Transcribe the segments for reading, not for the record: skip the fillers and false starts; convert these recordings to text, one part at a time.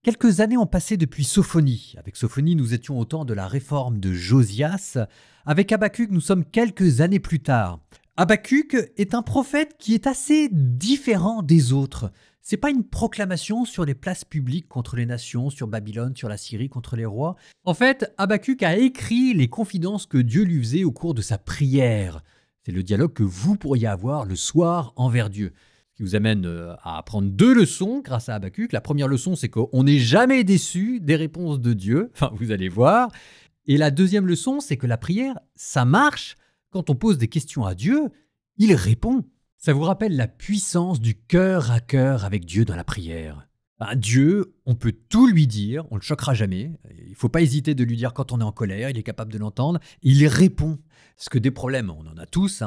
Quelques années ont passé depuis Sophonie. Avec Sophonie, nous étions au temps de la réforme de Josias. Avec Habacuc, nous sommes quelques années plus tard. Habacuc est un prophète qui est assez différent des autres. C'est pas une proclamation sur les places publiques contre les nations, sur Babylone, sur la Syrie, contre les rois. En fait, Habacuc a écrit les confidences que Dieu lui faisait au cours de sa prière. C'est le dialogue que vous pourriez avoir le soir envers Dieu. Ce qui vous amène à apprendre 2 leçons grâce à Habacuc. La première leçon, c'est qu'on n'est jamais déçu des réponses de Dieu. Enfin, vous allez voir. Et la deuxième leçon, c'est que la prière, ça marche. Quand on pose des questions à Dieu, il répond. Ça vous rappelle la puissance du cœur à cœur avec Dieu dans la prière. Dieu, on peut tout lui dire, on ne le choquera jamais. Il ne faut pas hésiter de lui dire quand on est en colère, il est capable de l'entendre. Il répond. Parce que des problèmes, on en a tous,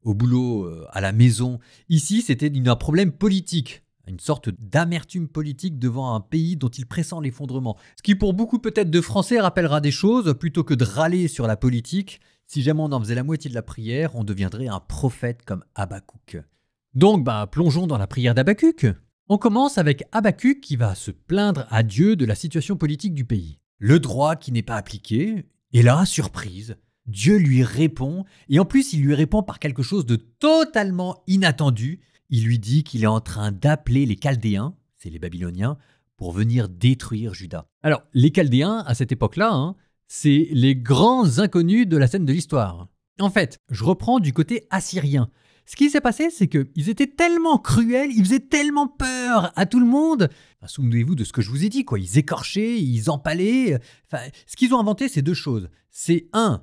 au boulot, à la maison. Ici, c'était un problème politique, une sorte d'amertume politique devant un pays dont il pressent l'effondrement. Ce qui pour beaucoup peut-être de Français rappellera des choses, plutôt que de râler sur la politique. Si jamais on en faisait la moitié de la prière, on deviendrait un prophète comme Habacuc. Donc, plongeons dans la prière d'Habacuc. On commence avec Habacuc qui va se plaindre à Dieu de la situation politique du pays. Le droit qui n'est pas appliqué, et là, surprise, Dieu lui répond, et en plus il lui répond par quelque chose de totalement inattendu. Il lui dit qu'il est en train d'appeler les Chaldéens, c'est les Babyloniens, pour venir détruire Juda. Alors, les Chaldéens, à cette époque-là, c'est les grands inconnus de la scène de l'histoire. En fait, je reprends du côté assyrien. Ce qui s'est passé, c'est qu'ils étaient tellement cruels, ils faisaient tellement peur à tout le monde. Souvenez-vous de ce que je vous ai dit, quoi. Ils écorchaient, ils empalaient. Ce qu'ils ont inventé, c'est 2 choses. C'est 1,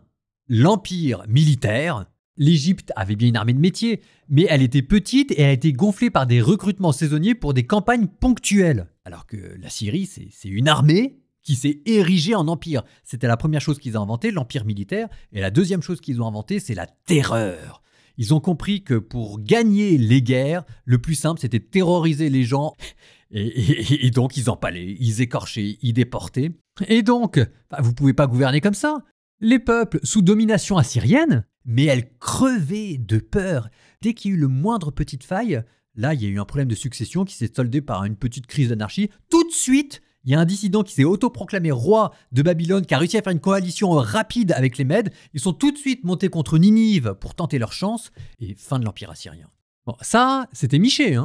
l'empire militaire. L'Égypte avait bien une armée de métier, mais elle était petite et elle a été gonflée par des recrutements saisonniers pour des campagnes ponctuelles. Alors que la Syrie, c'est une armée qui s'est érigée en empire. C'était la première chose qu'ils ont inventée, l'empire militaire. Et la deuxième chose qu'ils ont inventée, c'est la terreur. Ils ont compris que pour gagner les guerres, le plus simple, c'était de terroriser les gens. Et donc, ils empalaient, ils écorchaient, ils déportaient. Et donc, vous ne pouvez pas gouverner comme ça. Les peuples sous domination assyrienne, mais elles crevaient de peur. Dès qu'il y a eu le moindre petite faille, là, il y a eu un problème de succession qui s'est soldé par une petite crise d'anarchie. Tout de suite, il y a un dissident qui s'est autoproclamé roi de Babylone, qui a réussi à faire une coalition rapide avec les Mèdes. Ils sont tout de suite montés contre Ninive pour tenter leur chance, et fin de l'Empire assyrien. Bon, ça, c'était Michée,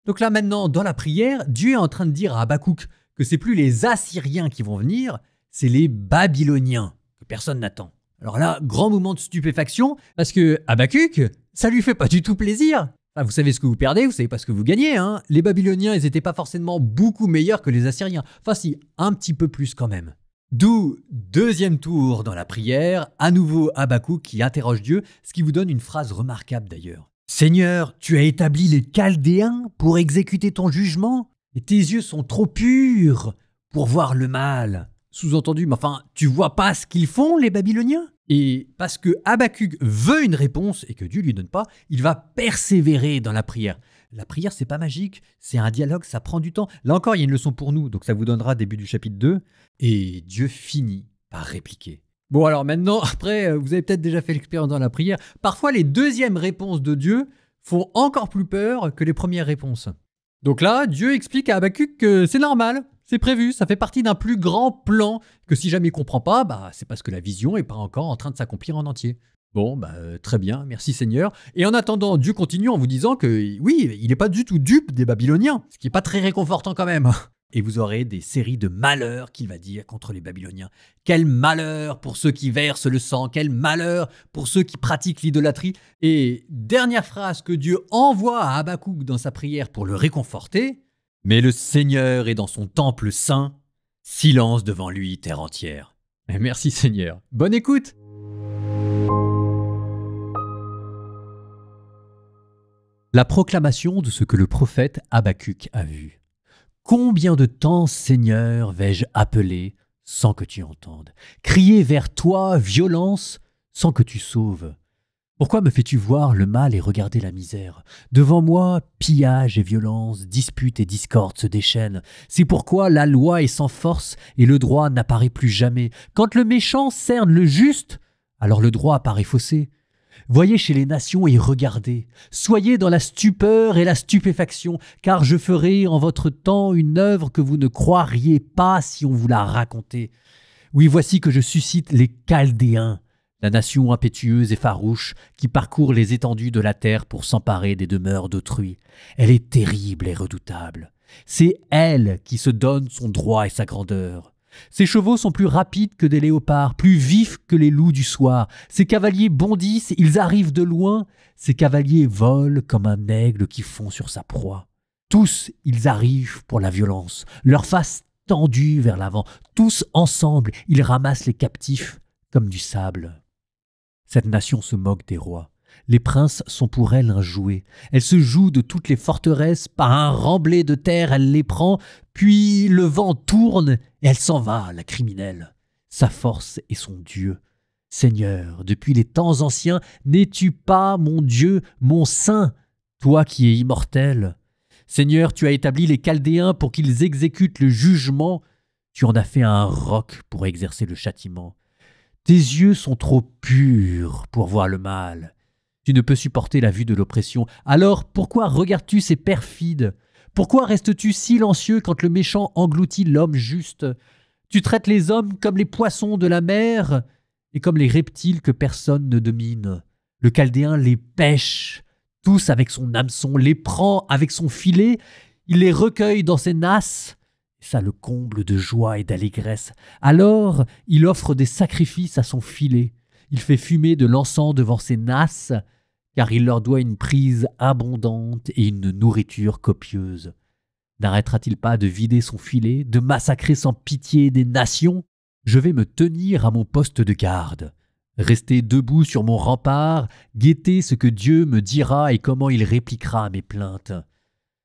Donc là, maintenant, dans la prière, Dieu est en train de dire à Habacuc que c'est plus les Assyriens qui vont venir, c'est les Babyloniens, que personne n'attend. Alors là, grand moment de stupéfaction, parce que Habacuc, ça lui fait pas du tout plaisir. Vous savez ce que vous perdez, vous savez pas ce que vous gagnez. Les Babyloniens, ils n'étaient pas forcément beaucoup meilleurs que les Assyriens. Enfin si, un petit peu plus quand même. D'où, 2e tour dans la prière, à nouveau Habacuc qui interroge Dieu, ce qui vous donne une phrase remarquable d'ailleurs. « Seigneur, tu as établi les Chaldéens pour exécuter ton jugement, et tes yeux sont trop purs pour voir le mal. » Sous-entendu, mais enfin, tu vois pas ce qu'ils font, les Babyloniens ? Et parce que Habacuc veut une réponse et que Dieu lui donne pas, il va persévérer dans la prière. La prière, c'est pas magique, c'est un dialogue, ça prend du temps. Là encore, il y a une leçon pour nous, donc ça vous donnera début du chapitre 2. Et Dieu finit par répliquer. Bon, alors maintenant, après, vous avez peut-être déjà fait l'expérience dans la prière. Parfois, les 2e réponses de Dieu font encore plus peur que les premières réponses. Donc là, Dieu explique à Habacuc que c'est normal. C'est prévu, ça fait partie d'un plus grand plan, que si jamais il ne comprend pas, c'est parce que la vision n'est pas encore en train de s'accomplir en entier. Bon, très bien, merci Seigneur. Et en attendant, Dieu continue en vous disant que oui, il n'est pas du tout dupe des Babyloniens, ce qui n'est pas très réconfortant quand même. Et vous aurez des séries de malheurs qu'il va dire contre les Babyloniens. Quel malheur pour ceux qui versent le sang, quel malheur pour ceux qui pratiquent l'idolâtrie. Et dernière phrase que Dieu envoie à Habacuc dans sa prière pour le réconforter. Mais le Seigneur est dans son temple saint, silence devant lui, terre entière. Et merci Seigneur. Bonne écoute. La proclamation de ce que le prophète Habacuc a vu. Combien de temps, Seigneur, vais-je appeler sans que tu entendes, crier vers toi violence sans que tu sauves? Pourquoi me fais-tu voir le mal et regarder la misère? Devant moi, pillage et violence, dispute et discorde se déchaînent. C'est pourquoi la loi est sans force et le droit n'apparaît plus jamais. Quand le méchant cerne le juste, alors le droit apparaît faussé. Voyez chez les nations et regardez. Soyez dans la stupeur et la stupéfaction, car je ferai en votre temps une œuvre que vous ne croiriez pas si on vous la racontait. Oui, voici que je suscite les Chaldéens, la nation impétueuse et farouche qui parcourt les étendues de la terre pour s'emparer des demeures d'autrui. Elle est terrible et redoutable. C'est elle qui se donne son droit et sa grandeur. Ses chevaux sont plus rapides que des léopards, plus vifs que les loups du soir. Ses cavaliers bondissent, ils arrivent de loin. Ses cavaliers volent comme un aigle qui fond sur sa proie. Tous, ils arrivent pour la violence, leur face tendue vers l'avant. Tous ensemble, ils ramassent les captifs comme du sable. Cette nation se moque des rois. Les princes sont pour elle un jouet. Elle se joue de toutes les forteresses, par un remblai de terre, elle les prend, puis le vent tourne et elle s'en va, la criminelle. Sa force est son Dieu. Seigneur, depuis les temps anciens, n'es-tu pas mon Dieu, mon saint, toi qui es immortel? Seigneur, tu as établi les Chaldéens pour qu'ils exécutent le jugement. Tu en as fait un roc pour exercer le châtiment. Tes yeux sont trop purs pour voir le mal. Tu ne peux supporter la vue de l'oppression. Alors pourquoi regardes-tu ces perfides? Pourquoi restes-tu silencieux quand le méchant engloutit l'homme juste? Tu traites les hommes comme les poissons de la mer et comme les reptiles que personne ne domine. Le Chaldéen les pêche, tous avec son hameçon, les prend avec son filet, il les recueille dans ses nasses. Ça le comble de joie et d'allégresse. Alors il offre des sacrifices à son filet. Il fait fumer de l'encens devant ses nasses, car il leur doit une prise abondante et une nourriture copieuse. N'arrêtera-t-il pas de vider son filet, de massacrer sans pitié des nations? Je vais me tenir à mon poste de garde, rester debout sur mon rempart, guetter ce que Dieu me dira et comment il répliquera à mes plaintes.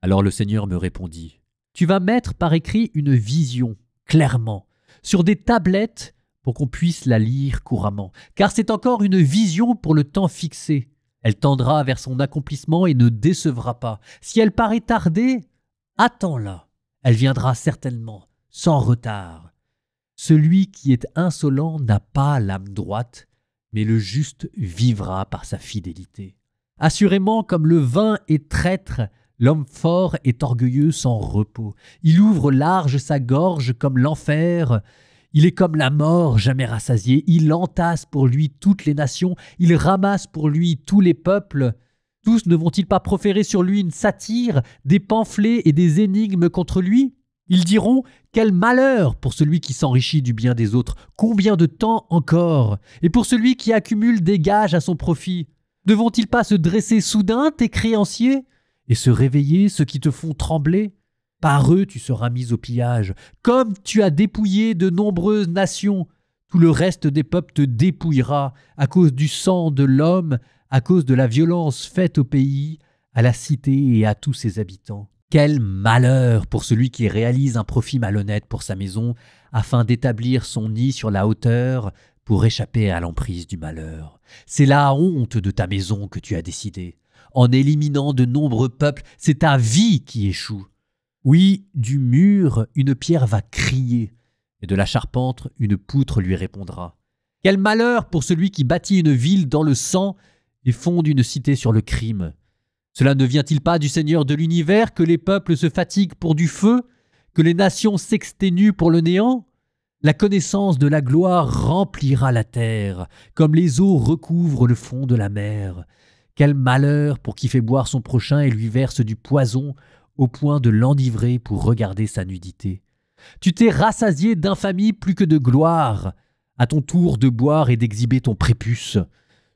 Alors le Seigneur me répondit: tu vas mettre par écrit une vision, clairement, sur des tablettes pour qu'on puisse la lire couramment, car c'est encore une vision pour le temps fixé. Elle tendra vers son accomplissement et ne décevra pas. Si elle paraît tarder, attends-la. Elle viendra certainement, sans retard. Celui qui est insolent n'a pas l'âme droite, mais le juste vivra par sa fidélité. Assurément, comme le vin est traître, l'homme fort est orgueilleux sans repos. Il ouvre large sa gorge comme l'enfer. Il est comme la mort, jamais rassasié. Il entasse pour lui toutes les nations. Il ramasse pour lui tous les peuples. Tous ne vont-ils pas proférer sur lui une satire, des pamphlets et des énigmes contre lui? Ils diront: quel malheur pour celui qui s'enrichit du bien des autres. Combien de temps encore? Et pour celui qui accumule des gages à son profit. Ne vont-ils pas se dresser soudain, tes créanciers, et se réveiller ceux qui te font trembler? Par eux tu seras mis au pillage. Comme tu as dépouillé de nombreuses nations, tout le reste des peuples te dépouillera à cause du sang de l'homme, à cause de la violence faite au pays, à la cité et à tous ses habitants. Quel malheur pour celui qui réalise un profit malhonnête pour sa maison, afin d'établir son nid sur la hauteur pour échapper à l'emprise du malheur. C'est la honte de ta maison que tu as décidé. En éliminant de nombreux peuples, c'est ta vie qui échoue. Oui, du mur, une pierre va crier, et de la charpente, une poutre lui répondra. Quel malheur pour celui qui bâtit une ville dans le sang et fonde une cité sur le crime. Cela ne vient-il pas du Seigneur de l'univers que les peuples se fatiguent pour du feu, que les nations s'exténuent pour le néant? La connaissance de la gloire remplira la terre, comme les eaux recouvrent le fond de la mer. Quel malheur pour qui fait boire son prochain et lui verse du poison, au point de l'enivrer pour regarder sa nudité. Tu t'es rassasié d'infamie plus que de gloire. À ton tour de boire et d'exhiber ton prépuce.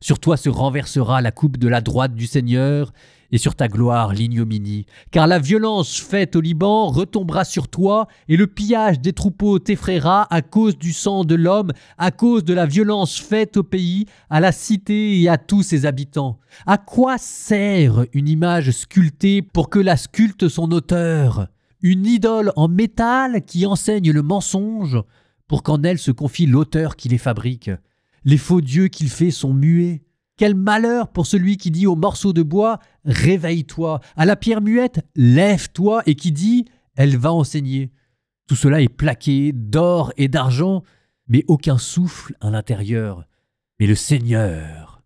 Sur toi se renversera la coupe de la droite du Seigneur, et sur ta gloire l'ignominie. Car la violence faite au Liban retombera sur toi, et le pillage des troupeaux t'effraiera à cause du sang de l'homme, à cause de la violence faite au pays, à la cité et à tous ses habitants. À quoi sert une image sculptée pour que la sculpte son auteur? Une idole en métal qui enseigne le mensonge, pour qu'en elle se confie l'auteur qui les fabrique. Les faux dieux qu'il fait sont muets. Quel malheur pour celui qui dit au morceau de bois « Réveille-toi », à la pierre muette « Lève-toi » et qui dit « Elle va enseigner ». Tout cela est plaqué d'or et d'argent, mais aucun souffle à l'intérieur. Mais le Seigneur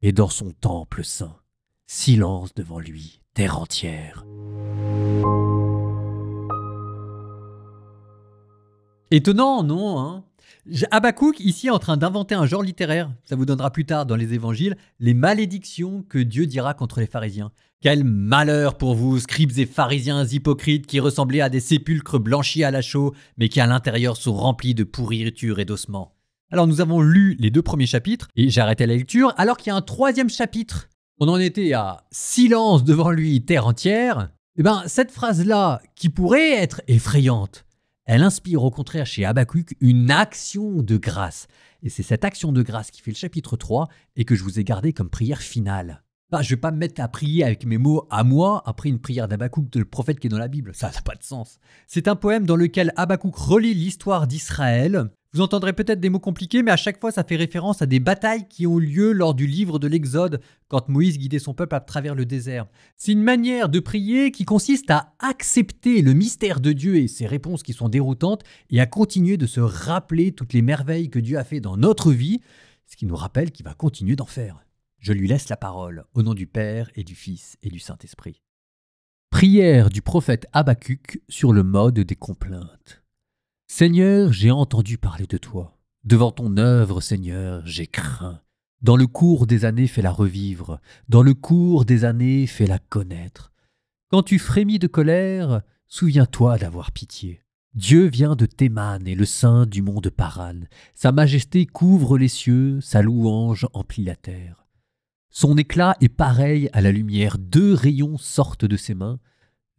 et dans son temple saint. Silence devant lui, terre entière. Étonnant, non, hein? Habakkuk, ici, est en train d'inventer un genre littéraire. Ça vous donnera plus tard dans les évangiles les malédictions que Dieu dira contre les pharisiens. Quel malheur pour vous, scribes et pharisiens hypocrites qui ressemblaient à des sépulcres blanchis à la chaux, mais qui à l'intérieur sont remplis de pourriture et d'ossements. Alors nous avons lu les 2 premiers chapitres, et j'ai arrêté la lecture, alors qu'il y a un 3e chapitre. On en était à « Silence devant lui, terre entière ». Cette phrase-là, qui pourrait être effrayante, elle inspire au contraire chez Habakkuk une action de grâce. Et c'est cette action de grâce qui fait le chapitre 3 et que je vous ai gardé comme prière finale. Je ne vais pas me mettre à prier avec mes mots à moi après une prière d'Habakkuk, le prophète qui est dans la Bible. Ça n'a pas de sens. C'est un poème dans lequel Habakkuk relie l'histoire d'Israël. Vous entendrez peut-être des mots compliqués, mais à chaque fois, ça fait référence à des batailles qui ont lieu lors du livre de l'Exode, quand Moïse guidait son peuple à travers le désert. C'est une manière de prier qui consiste à accepter le mystère de Dieu et ses réponses qui sont déroutantes, et à continuer de se rappeler toutes les merveilles que Dieu a fait dans notre vie, ce qui nous rappelle qu'il va continuer d'en faire. Je lui laisse la parole, au nom du Père et du Fils et du Saint-Esprit. Prière du prophète Habakkuk sur le mode des complaintes. Seigneur, j'ai entendu parler de toi. Devant ton œuvre, Seigneur, j'ai craint. Dans le cours des années, fais-la revivre. Dans le cours des années, fais-la connaître. Quand tu frémis de colère, souviens-toi d'avoir pitié. Dieu vient de Théman et le sein du mont de Paran. Sa majesté couvre les cieux, sa louange emplit la terre. Son éclat est pareil à la lumière. 2 rayons sortent de ses mains.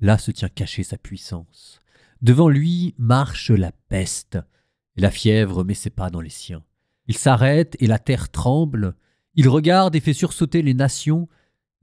Là se tient cachée sa puissance. Devant lui marche la peste, et la fièvre met ses pas dans les siens. Il s'arrête et la terre tremble, il regarde et fait sursauter les nations,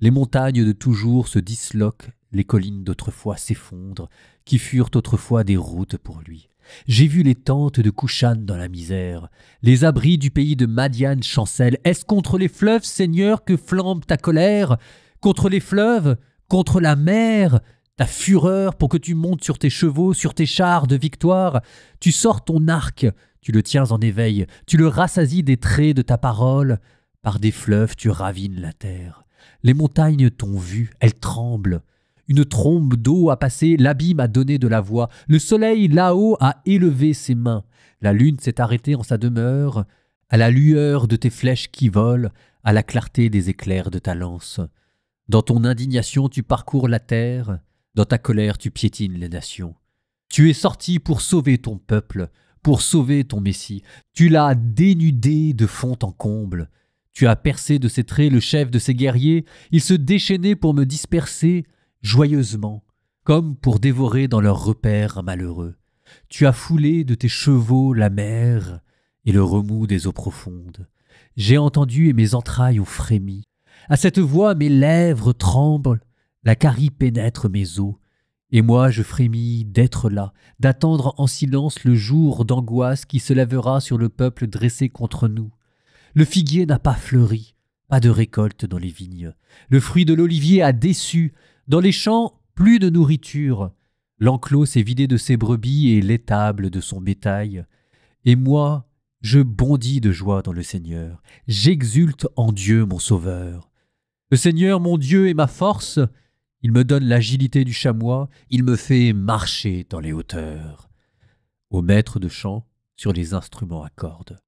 les montagnes de toujours se disloquent, les collines d'autrefois s'effondrent, qui furent autrefois des routes pour lui. J'ai vu les tentes de Cushan dans la misère, les abris du pays de Madian chancellent. Est-ce contre les fleuves, Seigneur, que flambe ta colère? Contre les fleuves? Contre la mer? Ta fureur pour que tu montes sur tes chevaux, sur tes chars de victoire. Tu sors ton arc, tu le tiens en éveil, tu le rassasies des traits de ta parole. Par des fleuves, tu ravines la terre. Les montagnes t'ont vu, elles tremblent. Une trombe d'eau a passé, l'abîme a donné de la voix. Le soleil là-haut a élevé ses mains. La lune s'est arrêtée en sa demeure, à la lueur de tes flèches qui volent, à la clarté des éclairs de ta lance. Dans ton indignation, tu parcours la terre. Dans ta colère, tu piétines les nations. Tu es sorti pour sauver ton peuple, pour sauver ton Messie. Tu l'as dénudé de fond en comble. Tu as percé de ses traits le chef de ses guerriers. Il se déchaînait pour me disperser joyeusement, comme pour dévorer dans leurs repères malheureux. Tu as foulé de tes chevaux la mer et le remous des eaux profondes. J'ai entendu et mes entrailles ont frémi. À cette voix, mes lèvres tremblent. La carie pénètre mes os, et moi je frémis d'être là, d'attendre en silence le jour d'angoisse qui se lèvera sur le peuple dressé contre nous. Le figuier n'a pas fleuri, pas de récolte dans les vignes. Le fruit de l'olivier a déçu, dans les champs plus de nourriture. L'enclos s'est vidé de ses brebis et l'étable de son bétail. Et moi, je bondis de joie dans le Seigneur, j'exulte en Dieu mon Sauveur. Le Seigneur mon Dieu est ma force. Il me donne l'agilité du chamois, il me fait marcher dans les hauteurs. Au maître de chant, sur les instruments à cordes.